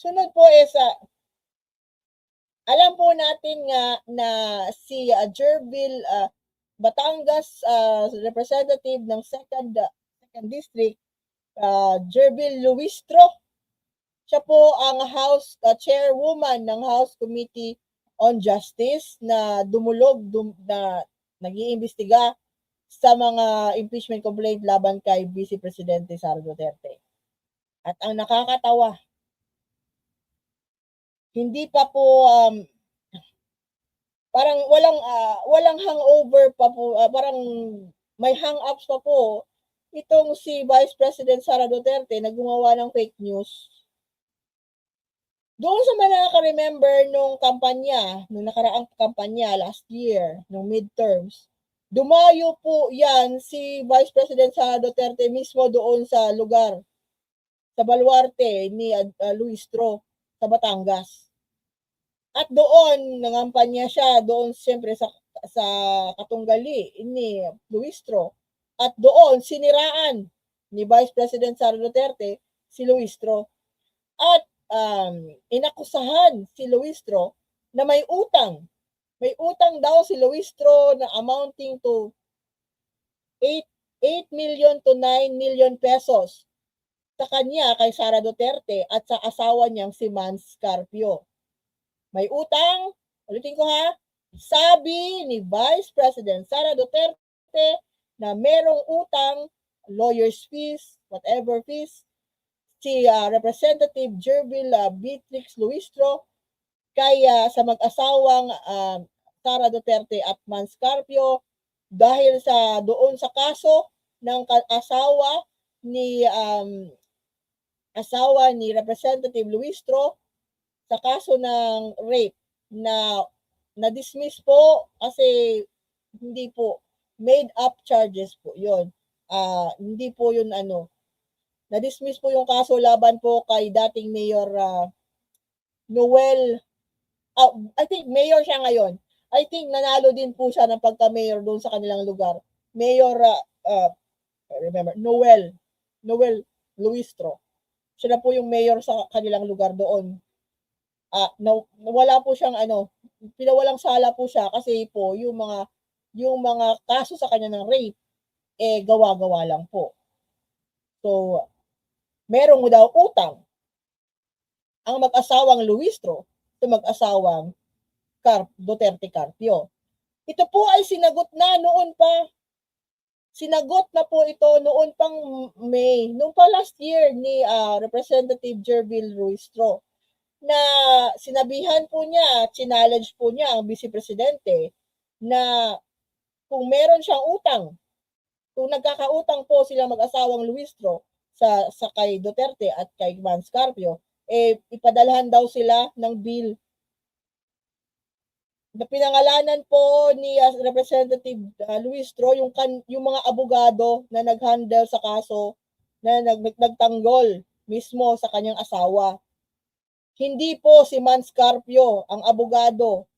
sunod po is, alam po natin nga na si Jervil Batangas representative ng second district, Jervil Luistro. Siya po ang chairwoman ng House Committee on Justice na na nag-iimbestiga sa mga impeachment complaint laban kay Vice Presidente Sara Duterte. At ang nakakatawa, hindi pa po parang walang hangover pa po, parang may hang-ups pa po itong si Vice President Sara Duterte na gumawa ng fake news. Doon sa mga nakaka-remember nung kampanya, nung nakaraang kampanya last year, nung midterms, dumayo po yan si Vice President Sara Duterte mismo doon sa lugar, sa baluarte ni Luistro sa Batangas. At doon, nangampanya siya doon siyempre sa katunggali ni Luistro. At doon, siniraan ni Vice President Sara Duterte si Luistro. At inakusahan si Luistro na may utang. May utang daw si Luistro na amounting to 8 million to 9 million pesos sa kanya kay Sara Duterte at sa asawa niyang si Mans Carpio. May utang, ulitin ko ha, sabi ni Vice President Sara Duterte na merong utang, lawyer's fees, whatever fees, si Representative Jervil Beatrix Luistro kaya sa mag-asawang Sara Duterte at Mans Carpio dahil sa doon sa kaso ng asawa ni Representative Luistro sa kaso ng rape na-dismiss po kasi hindi po made up charges po yun. Hindi po yun na-dismiss po yung kaso laban po kay dating Mayor Noel. I think mayor siya ngayon. I think nanalo din po siya ng pagka-mayor doon sa kanilang lugar. Mayor, remember, Noel Luistro. Siya na po yung mayor sa kanilang lugar doon. Wala po siyang pinawalang sala po siya kasi po yung mga kaso sa kanya ng rape gawa-gawa lang po. So merong daw utang ang mag-asawang Luistro sa mag-asawang Duterte Carpio. Ito po ay sinagot na noon pa. Sinagot na po ito noon pang May, noong pa last year ni Representative Jervil Luistro na sinabihan po niya, challenge po niya ang Vice Presidente na kung meron siyang utang, kung nagkakautang po sila mag-asawang Luistro sa kay Duterte at kay Mans Carpio, ipadalhan daw sila ng bill. Na pinangalanan po ni Representative Luistro yung mga abogado na nag-handle sa kaso na nagtanggol mismo sa kanyang asawa. Hindi po si Mans Carpio ang abogado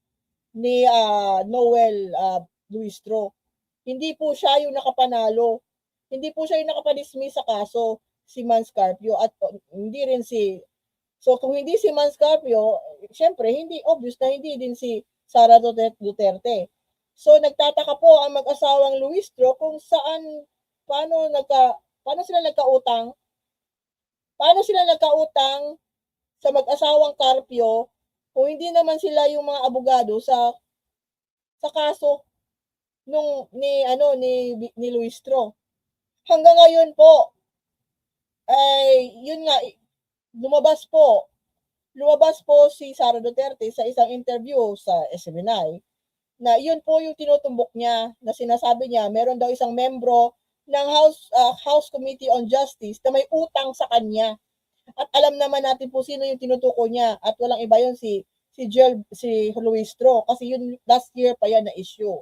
ni Noel Luistro. Hindi po siya yung nakapanalo. Hindi po siya yung nakapadismiss sa kaso, si Mans Carpio, at hindi rin so kung hindi si Mans Carpio, syempre hindi obvious na hindi din si Sara Duterte. So nagtataka po ang mag-asawang Luistro kung paano sila nagkautang? Paano sila nagkautang sa mag-asawang Carpio kung hindi naman sila yung mga abogado sa kaso ni Luistro. Hanggang ngayon po ay yun nga lumabas po si Sara Duterte sa isang interview sa SMNI na yun po yung tinutumbok niya na sinasabi niya meron daw isang membro ng House Committee on Justice na may utang sa kanya. At alam naman natin po sino yung tinutukoy niya at walang iba yun si Luistro kasi yun last year pa yan na issue.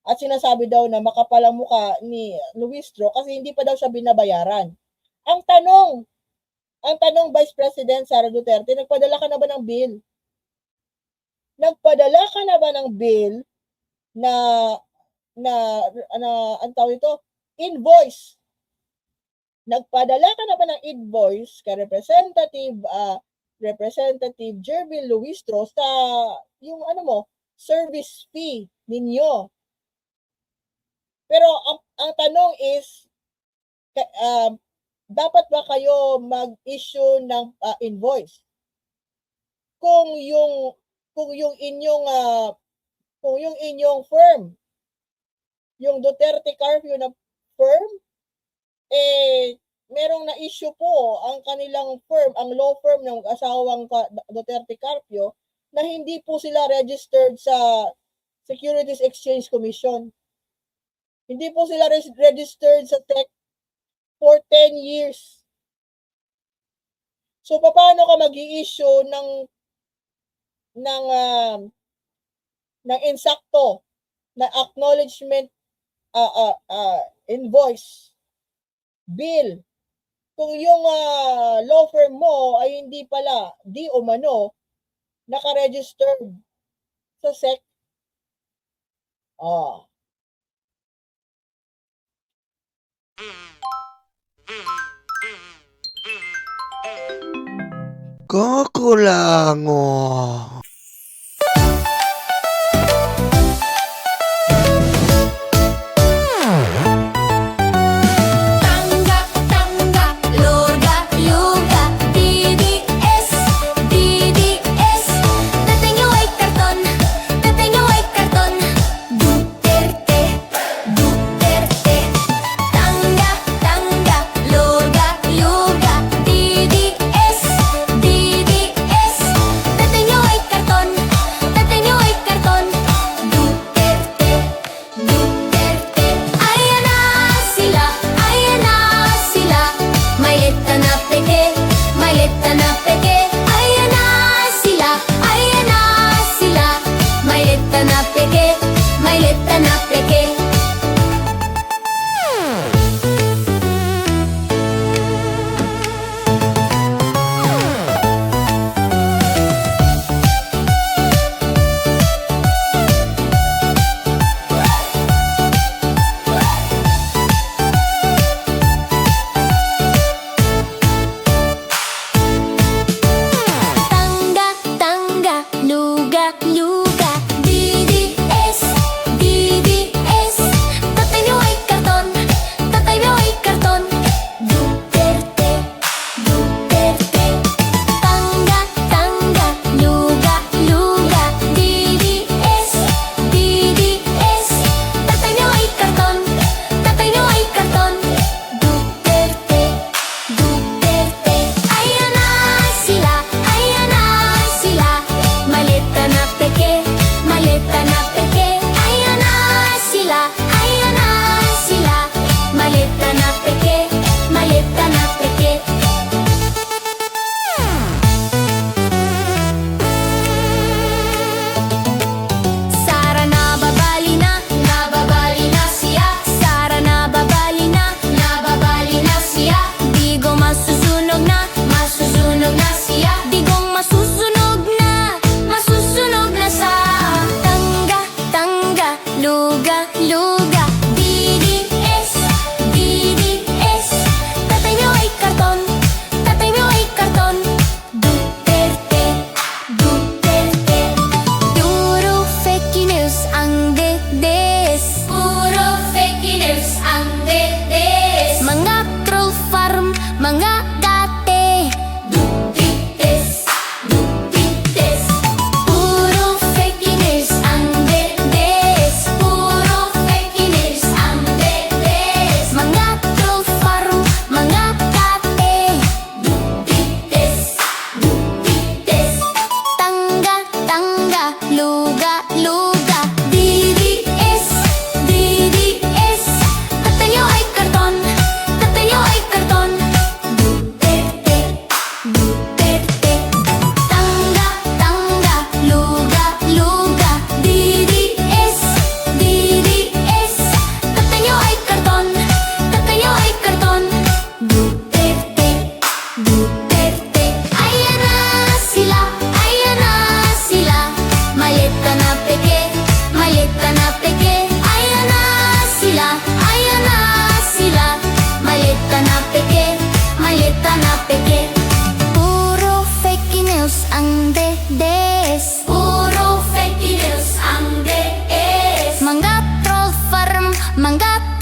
At sinasabi daw na makapal ang mukha ni Luistro kasi hindi pa daw siya binabayaran. Ang tanong Vice President Sara Duterte, nagpadala ka na ba ng bill? Nagpadala ka na ba ng bill na ang tawag ito, invoice nagpadala ka na ba ng invoice kay Representative Jervin Luistro sa yung service fee ninyo? Pero ang tanong is, dapat ba kayo mag-issue ng invoice? Kung yung inyong firm, yung Duterte Carpio na firm, merong na-issue po ang kanilang firm, ang law firm ng asawang Duterte Carpio, na hindi po sila registered sa Securities Exchange Commission. Hindi po sila registered sa TEC for 10 years. So, paano ka mag-i-issue ng insakto na acknowledgement invoice, bill, kung yung law firm mo ay hindi pala, di umano, naka-registered sa SEC? Kakulango. Manggat